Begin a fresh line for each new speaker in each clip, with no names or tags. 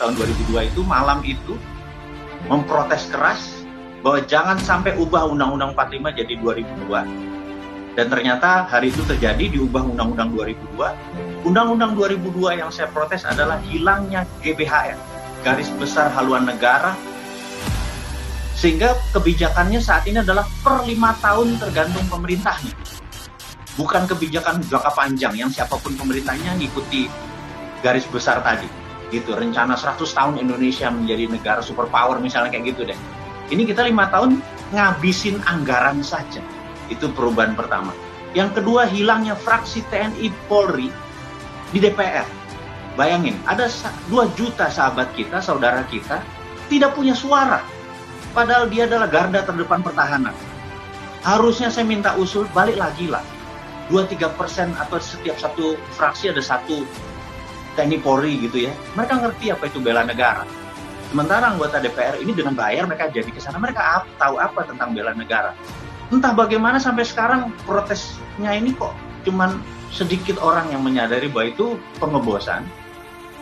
tahun 2002 itu, malam itu memprotes keras bahwa jangan sampai ubah Undang-Undang 45 jadi 2002. Dan ternyata hari itu terjadi, diubah Undang-Undang 2002. Undang-Undang 2002 yang saya protes adalah hilangnya GBHN, Garis Besar Haluan Negara, sehingga kebijakannya saat ini adalah per 5 tahun tergantung pemerintahnya. Bukan kebijakan jangka panjang yang siapapun pemerintahnya ngikuti garis besar tadi. Gitu, rencana 100 tahun Indonesia menjadi negara superpower misalnya kayak gitu deh. Ini kita 5 tahun ngabisin anggaran saja. Itu perubahan pertama. Yang kedua, hilangnya fraksi TNI Polri di DPR. Bayangin, ada 2 juta sahabat kita, saudara kita, tidak punya suara. Padahal dia adalah garda terdepan pertahanan. Harusnya saya minta usul, balik lagi lah. 2-3% atau setiap satu fraksi ada satu TNI Polri gitu ya. Mereka ngerti apa itu bela negara. Sementara anggota DPR ini dengan bayar mereka jadi ke sana, mereka tahu apa tentang bela negara. Entah bagaimana sampai sekarang protesnya ini kok cuman sedikit orang yang menyadari bahwa itu pengebosan.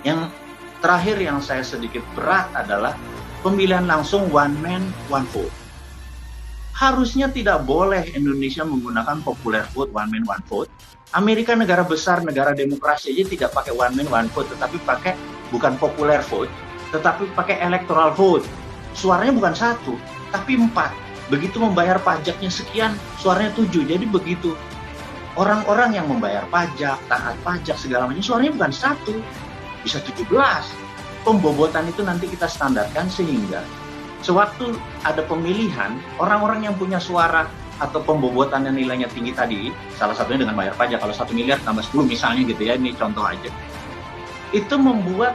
Yang terakhir yang saya sedikit berat adalah pemilihan langsung one man one vote. Harusnya tidak boleh Indonesia menggunakan popular vote, one man one vote. Amerika negara besar, negara demokrasi aja tidak pakai one man one vote, tetapi pakai bukan popular vote, tetapi pakai electoral vote. Suaranya bukan 1, tapi 4. Begitu membayar pajaknya sekian, suaranya 7. Jadi begitu orang-orang yang membayar pajak, taat pajak, segala macam, suaranya bukan 1, bisa 17. Pembobotan itu nanti kita standarkan sehingga sewaktu ada pemilihan, orang-orang yang punya suara atau pembobotan yang nilainya tinggi tadi, salah satunya dengan bayar pajak, kalau 1 miliar tambah 10 misalnya gitu ya, ini contoh aja. Itu membuat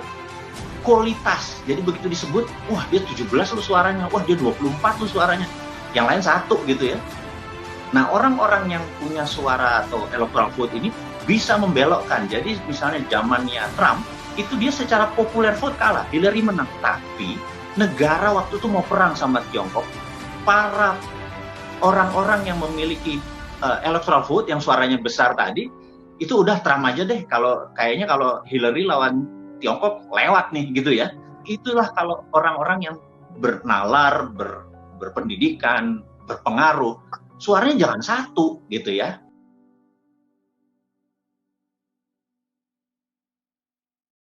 kualitas, jadi begitu disebut, wah dia 17 loh suaranya, wah dia 24 loh suaranya, yang lain 1 gitu ya. Nah, orang-orang yang punya suara atau electoral vote ini bisa membelokkan. Jadi misalnya zamannya Trump, itu dia secara populer vote kalah, Hillary menang. Tapi negara waktu itu mau perang sama Tiongkok, para orang-orang yang memiliki electoral vote yang suaranya besar tadi, itu udah Trump aja deh, kayaknya kalau Hillary lawan Tiongkok lewat nih gitu ya. Itulah kalau orang-orang yang bernalar, berpendidikan, berpengaruh, suaranya jangan 1 gitu ya.